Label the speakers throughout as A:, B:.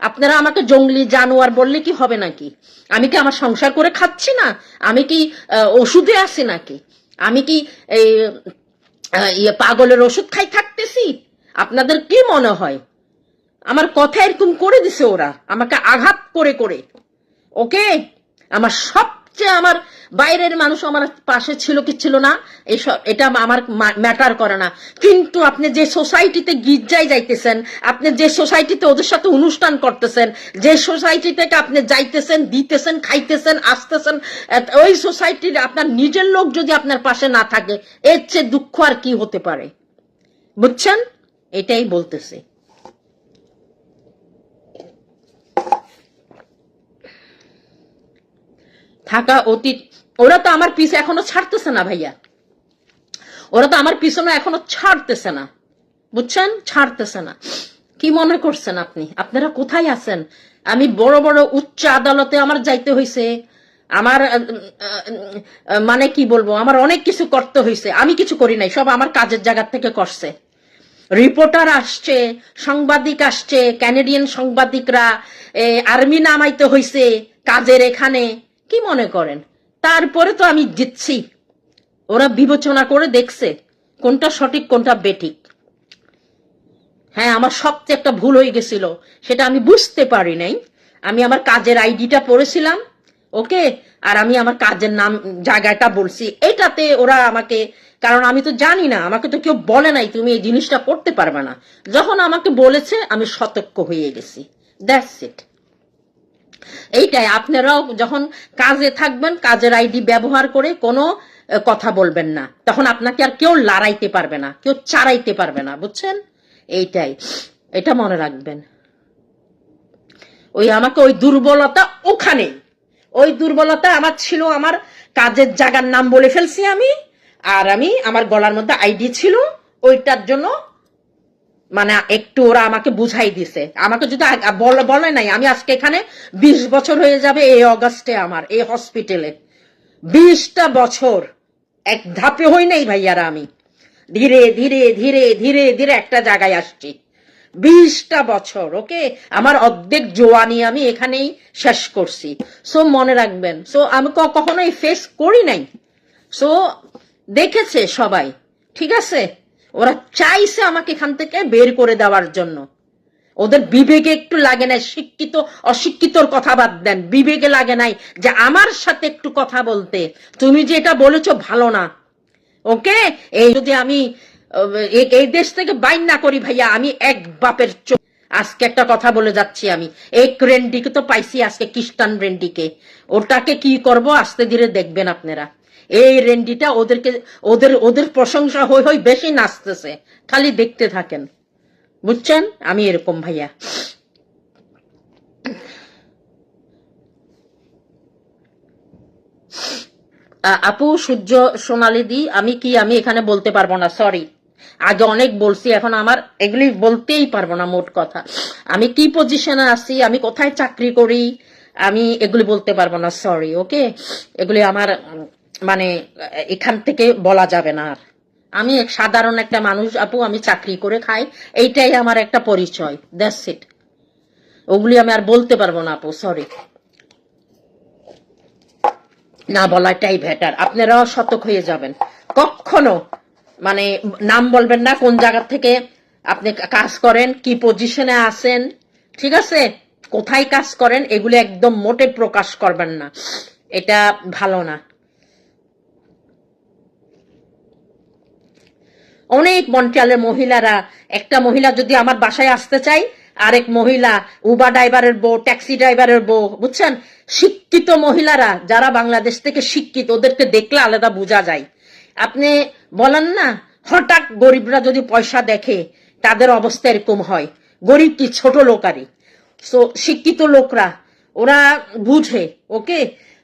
A: আপনারা আমাকে জঙ্গলি জানোয়ার বললে কি হবে নাকি? আমি কি আমার সংসার করে খাচ্ছি না? আমি কি ওষুধে আছি নাকি? আমি কি এই পাগলের ওষুধ খাই থাকতেছি? আপনাদের কি মনে হয়? আমার কথা এরকম করে দিছে ওরা, আমাকে আঘাত করে করে। ওকে, আমার সবচেয়ে আমার বাইরের মানুষ আমার পাশে ছিল কি ছিল না এটা আমার ম্যাটার করে না, কিন্তু আপনি যে সোসাইটিতে গির্জায় যাইতেছেন, আপনি যে সোসাইটিতে ওদের সাথে অনুষ্ঠান করতেছেন, যে সোসাইটি থেকে আপনি যাইতেছেন, দিতেছেন, খাইতেছেন, আসতেছেন, ওই সোসাইটির আপনার নিজের লোক যদি আপনার পাশে না থাকে, এর চেয়ে দুঃখ আর কি হতে পারে? বুঝছেন? এটাই বলতেছি। থাকা অতীত। ওরা তো আমার পিছে এখনো ছাড়তেছে না ভাইয়া, ওরা তো আমার পিছনে এখনো ছাড়তেছে না, বুঝছেন? ছাড়তেছে না। কি মনে করছেন আপনি? আপনারা কোথায় আছেন? আমি বড় বড় উচ্চ আদালতে আমার যাইতে হয়েছে, আমার মানে কি বলবো, আমার অনেক কিছু করতে হয়েছে। আমি কিছু করি নাই, সব আমার কাজের জায়গা থেকে করছে। রিপোর্টার আসছে, সাংবাদিক আসছে, ক্যানাডিয়ান সাংবাদিকরা, আর্মি নামাইতে হয়েছে কাজের এখানে। কি মনে করেন? তারপরে তো আমি জিতছি। ওরা বিবেচনা করে দেখছে কোনটা সঠিক কোনটা বেঠিক। হ্যাঁ, আমার সবচেয়ে একটা ভুল হয়ে গেছিল, সেটা আমি বুঝতে পারি নাই। আমি আমার কাজের আইডিটা পড়েছিলাম, ওকে, আর আমি আমার কাজের নাম জায়গাটা বলছি, এটাতে ওরা আমাকে, কারণ আমি তো জানি না, আমাকে তো কেউ বলে নাই তুমি এই জিনিসটা করতে পারবে না। যখন আমাকে বলেছে আমি সতর্ক হয়ে গেছি। That's it. এইটাই, আপনারাও যখন কাজে থাকবেন কাজের আইডি ব্যবহার করে কোনো কথা বলবেন না, তখন আপনাকে আর কেউ লড়াইতে পারবে না, কেউ চারাইতে পারবে না, বুঝছেন? এইটাই, এটা মনে রাখবেন। ওই আমাকে ওই দুর্বলতা ওখানে, ওই দুর্বলতা আমার ছিল, আমার কাজের জায়গার নাম বলে ফেলছি আমি, আর আমি আমার গলার মধ্যে আইডি ছিল, ওইটার জন্য মানে একটু ওরা আমাকে বুঝাই দিছে। আমাকে যদি বলে নাই, আমি আজকে এখানে 20 বছর হয়ে যাবে এই অগাস্টে, আমার এই হসপিটালে 20টা বছর এক ধাপে হই নাই ভাইয়ারা। আমি ধীরে ধীরে ধীরে ধীরে ধীরে একটা জায়গায় আসছি। 20টা বছর, ওকে, আমার অর্ধেক জোয়ানি আমি এখানেই শেষ করছি। সো মনে রাখবেন, সো আমি কখনোই ফেস করি নাই, সো দেখেছে সবাই, ঠিক আছে? ওরা চাইছে আমাকে এখান থেকে বের করে দেওয়ার জন্য। ওদের বিবেকে একটু লাগে নাই, শিক্ষিত অশিক্ষিতর কথা বাদ দেন, বিবেকে লাগে নাই যে আমার সাথে একটু কথা বলতে, তুমি যে এটা বলেছো ভালো না, ওকে? এই যদি আমি এই দেশ থেকে বাইর না করি ভাইয়া, আমি এক বাপের চোখ। আজকে একটা কথা বলে যাচ্ছি, আমি এই রেন্ডিকে তো পাইছি আজকে, খ্রিস্টান রেন্ডিকে, ওটাকে কি করব আস্তে ধীরে দেখবেন আপনারা। এই রেন্ডিটা ওদেরকে, ওদের ওদের প্রশংসা হই হই বেশি নাচতেছে, খালি দেখতে থাকেন, বুঝছেন? আমি এরকম ভাইয়া। আপু সূর্য সোনালী দি, আমি এখানে বলতে পারবো না, সরি। আগে অনেক বলছি, এখন আমার এগুলি বলতেই পারবো না। মোট কথা, আমি কি পজিশনে আছি, আমি কোথায় চাকরি করি, আমি এগুলি বলতে পারবো না, সরি, ওকে? এগুলি আমার মানে এখান থেকে বলা যাবে না। আর আমি এক সাধারণ একটা মানুষ আপু, আমি চাকরি করে খাই, এইটাই আমার একটা পরিচয়, দ্যাটস ইট। ওগুলি আমি আর বলতে পারবো না আপু, সরি। না বলাটাই বেটার। আপনারাও সতর্ক হয়ে যাবেন, কখনো মানে নাম বলবেন না, কোন জায়গা থেকে আপনি কাজ করেন, কি পজিশনে আছেন, ঠিক আছে, কোথায় কাজ করেন, এগুলো একদম মোটে প্রকাশ করবেন না, এটা ভালো না। অনেক মন্ট্রিয়ালের মহিলারা, একটা মহিলা যদি আমার বাসায় আসতে চাই, আরেক মহিলা উবার ড্রাইভারের বউ, ট্যাক্সি ড্রাইভারের বউ, বুঝছেন? শিক্ষিত মহিলারা যারা বাংলাদেশ থেকে শিক্ষিত, ওদেরকে দেখলে আলাদা বোঝা যায়। আপনি বলেন না, হঠাৎ গরিবরা যদি পয়সা দেখে তাদের অবস্থা এরকম হয়। গরিব কি ছোট লোকারই, সো শিক্ষিত লোকরা ওরা বুঝে, ওকে?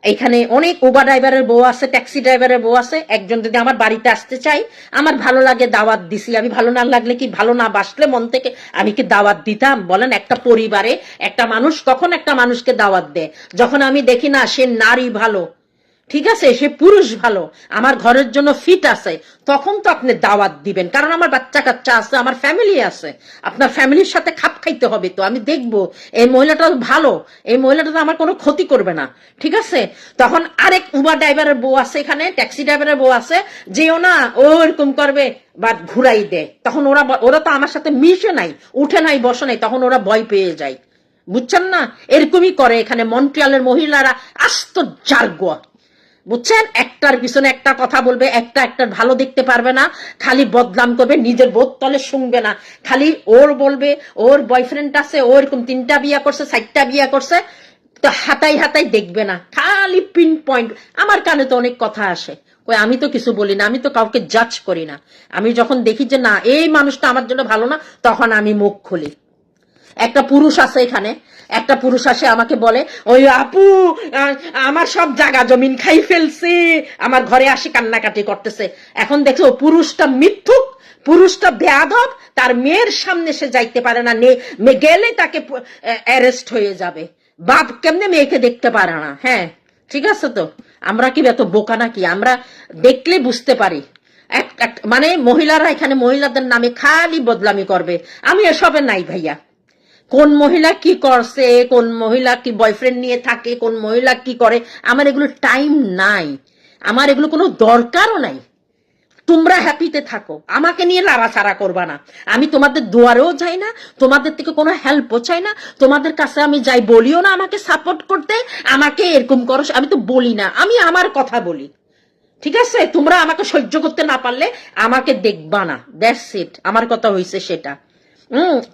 A: এখানে অনেক উবার ড্রাইভারের বউ আছে, ট্যাক্সি ড্রাইভারের বউ আছে। একজন যদি আমার বাড়িতে আসতে চাই, আমার ভালো লাগে দাওয়াত দিছি, আমি ভালো না লাগলে কি, ভালো না বাসলে মন থেকে আমি কি দাওয়াত দিতাম বলেন? একটা পরিবারে একটা মানুষ কখন একটা মানুষকে দাওয়াত দেয়? যখন আমি দেখি না সে নারী ভালো, ঠিক আছে, সে পুরুষ ভালো, আমার ঘরের জন্য ফিট আছে, তখন তো আপনি দাওয়াত দিবেন, কারণ আমার বাচ্চা কাচ্চা আছে, আমার ফ্যামিলি আছে, আপনার ফ্যামিলির সাথে খাপ খাইতে হবে। তো আমি দেখবো এই মহিলাটা ভালো, এই মহিলাটা তো আমার কোনো ক্ষতি করবে না, ঠিক আছে। তখন আরেক উবার ড্রাইভারের বউ আছে, এখানে ট্যাক্সি ড্রাইভারের বউ আছে, যেও না ও এরকম করবে বা ঘুরাই দেয়, তখন ওরা তো আমার সাথে মিশে নাই, উঠে নাই, বসে নাই, তখন ওরা ভয় পেয়ে যায়, বুঝছেন না? এরকমই করে এখানে মন্ট্রিয়ালের মহিলারা, আস্ত জারগোয়া, বুঝছেন? একটার পিছনে একটা কথা বলবে, একটা ভালো দেখতে পারবে না, খালি বদনাম করবে, নিজের বোধ তলে শুনবে না, খালি ওর বলবে ওর বয়ফ্রেন্ড আছে, ও এরকম 3টা বিয়া করছে, 4টা বিয়া করছে, তো হাতাই হাতাই দেখবে না, খালি পিন পয়েন্ট। আমার কানে তো অনেক কথা আসে, কই আমি তো কিছু বলি না, আমি তো কাউকে জাজ করি না, আমি যখন দেখি যে না এই মানুষটা আমার জন্য ভালো না, তখন আমি মুখ খুলি। একটা পুরুষ আছে এখানে, একটা পুরুষ আসে আমাকে বলে, ওই আপু আমার সব জায়গা জমিন খাই ফেলছে, আমার ঘরে আসে কান্নাকাটি করতেছে। এখন দেখছো পুরুষটা মিথ্যুক, পুরুষটা বেয়াদব, তার মেয়ের সামনে সে যাইতে পারে না, গেলে তাকে অ্যারেস্ট হয়ে যাবে। বাপ কেমনে মেয়েকে দেখতে পারে না? হ্যাঁ ঠিক আছে, তো আমরা কি এত বোকা নাকি? আমরা দেখলে বুঝতে পারি। মানে মহিলারা এখানে মহিলাদের নামে খালি বদলামি করবে, আমি এসবে নাই ভাইয়া। কোন মহিলা কি করছে, কোন মহিলা কি বয়ফ্রেন্ড নিয়ে থাকে, কোন মহিলা কি করে, আমার এগুলো টাইম নাই, আমার এগুলো কোনো দরকারও নাই। তোমরা হ্যাপিতে থাকো, আমাকে নিয়ে লাড়াচাড়া করবা না। আমি তোমাদের দুয়ারেও যাই না, তোমাদের থেকে কোনো হেল্পও চাই না, তোমাদের কাছে আমি যাই বলিও না আমাকে সাপোর্ট করতে, আমাকে এরকম করো, আমি তো বলি না, আমি আমার কথা বলি, ঠিক আছে? তোমরা আমাকে সহ্য করতে না পারলে আমাকে দেখবা না, দ্যাটস ইট, আমার কথা হইছে সেটা।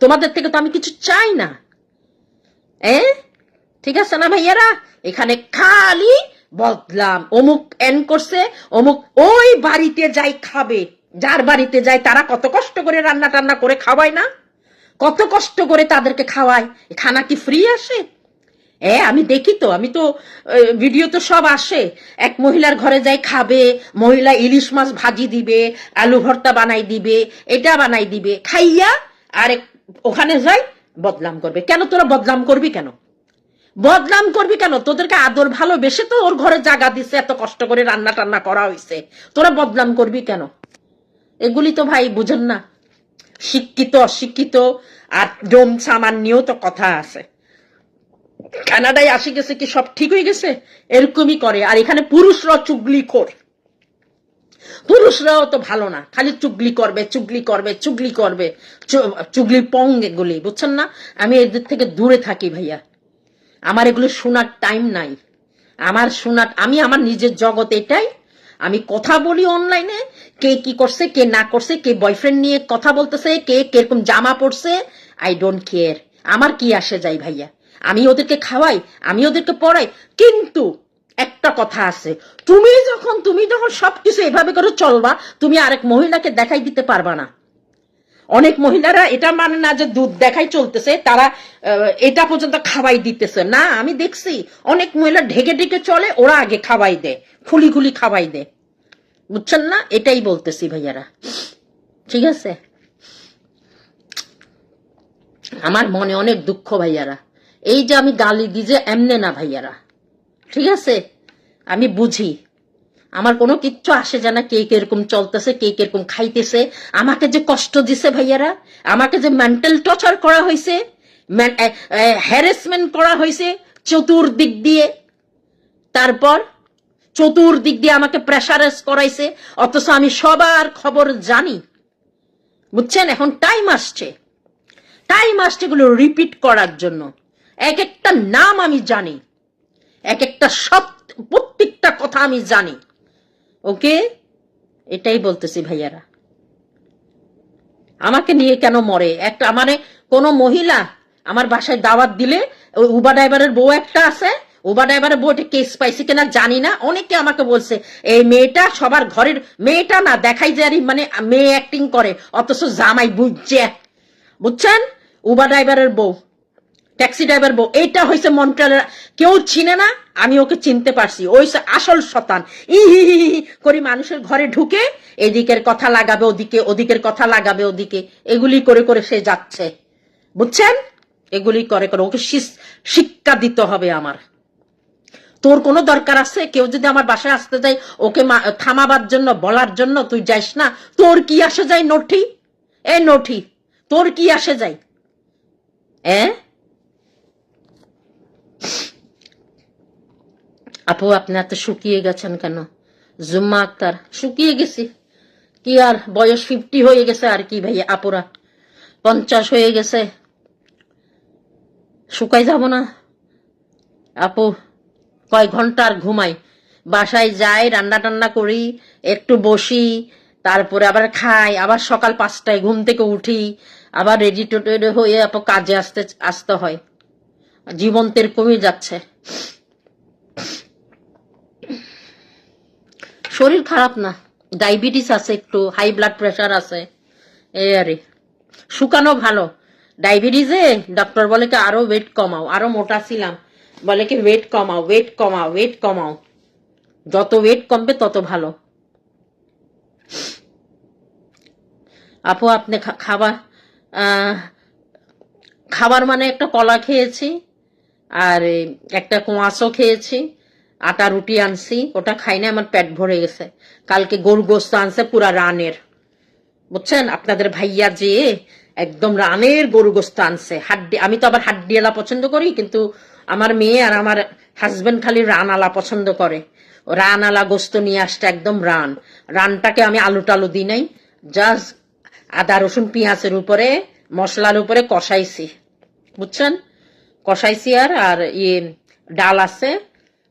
A: তোমাদের থেকে তো আমি কিছু চাই না, ঠিক আছে না ভাইয়ারা? এখানে খালি বদলাম, অমুক এন করছে, অমুক ওই বাড়িতে যাই খাবে, যার বাড়িতে যায় তারা কত কষ্ট করে রান্না টান্না করে খাওয়ায় না, কত কষ্ট করে তাদেরকে খাওয়ায়, খানা কি ফ্রি আসে? আমি দেখি তো, আমি তো ভিডিও তো সব আসে, এক মহিলার ঘরে যাই খাবে, মহিলা ইলিশ মাছ ভাজি দিবে, আলু ভর্তা বানাই দিবে, এটা বানাই দিবে, খাইয়া আর ওখানে যাই বদনাম করবে। কেন তোরা বদনাম করবি কেন? বদনাম করবি কেন? তোদেরকে আদর ভালোবেসে তো ওর ঘরে জায়গা দিছে, এত কষ্ট করে রান্না টান্না করা হয়েছে, তোরা বদনাম করবি কেন? এগুলি তো ভাই বুঝেন না, শিক্ষিত অশিক্ষিত আর ডোম সামান নিয়েও তো কথা আছে। কানাডায় আসি গেছে কি সব ঠিক হয়ে গেছে? এরকমই করে। আর এখানে পুরুষরাও চুগলিখোর, পুরুষরাও তো ভালো না, খালি চুগলি করবে চুগলি করবে চুগলি করবে, চুগলি পং এগুলি, বুঝছেন না? আমি এদের থেকে দূরে থাকি ভাইয়া, আমার এগুলো শোনার টাইম নাই, আমার শোনার, আমি আমার নিজের জগৎ এটাই। আমি কথা বলি অনলাইনে, কে কি করছে কে না করছে, কে বয়ফ্রেন্ড নিয়ে কথা বলতেছে, কে কিরকম জামা পড়ছে, আই ডোন্ট কেয়ার, আমার কি আসে যায় ভাইয়া? আমি ওদেরকে খাওয়াই, আমি ওদেরকে পড়াই, কিন্তু একটা কথা আছে, তুমি যখন সবকিছু এভাবে করে চলবা, তুমি আরেক মহিলাকে দেখাই দিতে পারবা না। অনেক মহিলারা এটা মানে না যে দুধ দেখাই চলতেছে, তারা এটা পর্যন্ত খাওয়াই দিতেছে না। আমি দেখছি অনেক মহিলা ঢেকে ঢেকে চলে, ওরা আগে খাওয়াই দেয়, খুলি খুলি খাওয়াই দেয়, বুঝছেন না? এটাই বলতেছি ভাইয়ারা, ঠিক আছে? আমার মনে অনেক দুঃখ ভাইয়ারা, এই যে আমি গালি দিই যে এমনে না ভাইয়ারা, ঠিক আছে? আমি বুঝি, আমার কোনো কিচ্ছু আসে জানা কে কিরকম চলতেছে, কে কিরকম খাইতেছে, আমাকে যে কষ্ট দিছে ভাইয়ারা, আমাকে যে মেন্টাল টর্চার করা হয়েছে, হ্যারাসমেন্ট করা হয়েছে চতুর্দিক দিয়ে, তারপর চতুর্দিক দিয়ে আমাকে প্রেসারাইজ করাইছে, অথচ আমি সবার খবর জানি, বুঝছেন? এখন টাইম আসছে এগুলো রিপিট করার জন্য। এক একটা নাম আমি জানি, এক একটা শব্দ, প্রত্যেকটা কথা আমি জানি, ওকে? এটাই বলতেছি ভাইয়ারা, আমাকে নিয়ে কেন মরে? একটা মানে কোন মহিলা আমার বাসায় দাওয়াত দিলে, ওই উবার ড্রাইভারের বউ একটা আছে, উবার ড্রাইভারের বউ, এটা কেস পাইছে কিনা জানি না, অনেকে আমাকে বলছে এই মেয়েটা সবার ঘরের মেয়েটা না, দেখাই যে মানে মেয়ে অ্যাক্টিং করে, অথচ জামাই বুঝছে, বুঝছেন? উবার ড্রাইভারের বউ, ট্যাক্সি ড্রাইভার বউ, এইটা হয়েছে মন্ট্রিয়ালের, কেউ চিনে না, আমি ওকে চিনতে পারছি, ওই আসল শতান, হি করি মানুষের ঘরে ঢুকে এদিকের কথা লাগাবে ওদিকে, ওদিকের কথা লাগাবে ওদিকে, এগুলি করে করে সে যাচ্ছে, বুঝছেন? এগুলি করে করে ওকে শিক্ষা দিতে হবে আমার। তোর কোনো দরকার আছে? কেউ যদি আমার বাসায় আসতে যায় ওকে থামাবার জন্য, বলার জন্য তুই যাইস না? তোর কি আসে যায় নঠি? এ নঠি, তোর কি আসে যায়? আপু আপনি এত শুকিয়ে গেছেন কেন? জুম্মা আক্তার, শুকিয়ে গেছি কি আর, বয়স 50 হয়ে গেছে আর কি ভাইয়া, আপুরা 50 হয়ে গেছে, শুকাই যাব না আপু? কয় ঘন্টা আর ঘুমাই? বাসায় যাই, রান্না টান্না করি, একটু বসি, তারপরে আবার খাই, আবার সকাল 5টায় ঘুম থেকে উঠি, আবার রেডি টেডি হয়ে আপু কাজে আসতে হয়। জীবন তের কমে যাচ্ছে, শরীর খারাপ না, ডায়াবেটিস আছে, একটু হাই ব্লাড প্রেশার আছে, এই আরে। শুকানো ভালো, ডায়াবেটিসে ডক্টর বলে কি আরো ওয়েট কমাও, আরো মোটা ছিলাম, বলে কি ওয়েট কমাও, ওয়েট কমাও, ওয়েট কমাও, যত ওয়েট কমবে তত ভালো। আপু আপনি খাবার খাবার মানে একটা কলা খেয়েছি, আর একটা কোয়াশও খেয়েছি, আটা রুটি আনছি, ওটা খাই না, আমার পেট ভরে গেছে। কালকে গরু গোস্ত আনছে পুরা রানের, বুঝছেন, আপনাদের ভাইয়া যে একদম রানের গরু গোস্ত আনছে, হাড্ডি, আমি তো আবার হাড্ডিওয়ালা পছন্দ করি, কিন্তু আমার মেয়ে আর আমার হাজবেন্ড খালি রানওয়ালা পছন্দ করে। রানওয়ালা গোস্ত নিয়ে আসছে, একদম রানটাকে আমি আলু টালু দিই নাই, জাস্ট আদা রসুন পেঁয়াজের উপরে, মশলার উপরে কষাইছি, বুঝছেন, কষাইছি। আর ডাল আছে,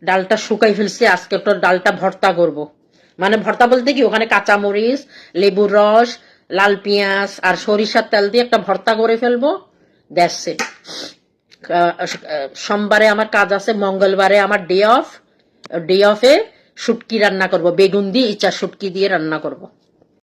A: ডালটা শুকাই ফেলছি, আজকে তো ডালটা ভর্তা করব। মানে ভর্তা বলতে কি, ওখানে কাঁচামরিচ, লেবুর রস, লাল পেঁয়াজ আর সরিষার তেল দিয়ে একটা ভর্তা করে ফেলবো, দ্যাটস ইট। সোমবারে আমার কাজ আছে, মঙ্গলবারে আমার ডে অফ, ডে অফে শুটকি রান্না করব, বেগুন দিয়ে ইচা শুটকি দিয়ে রান্না করব।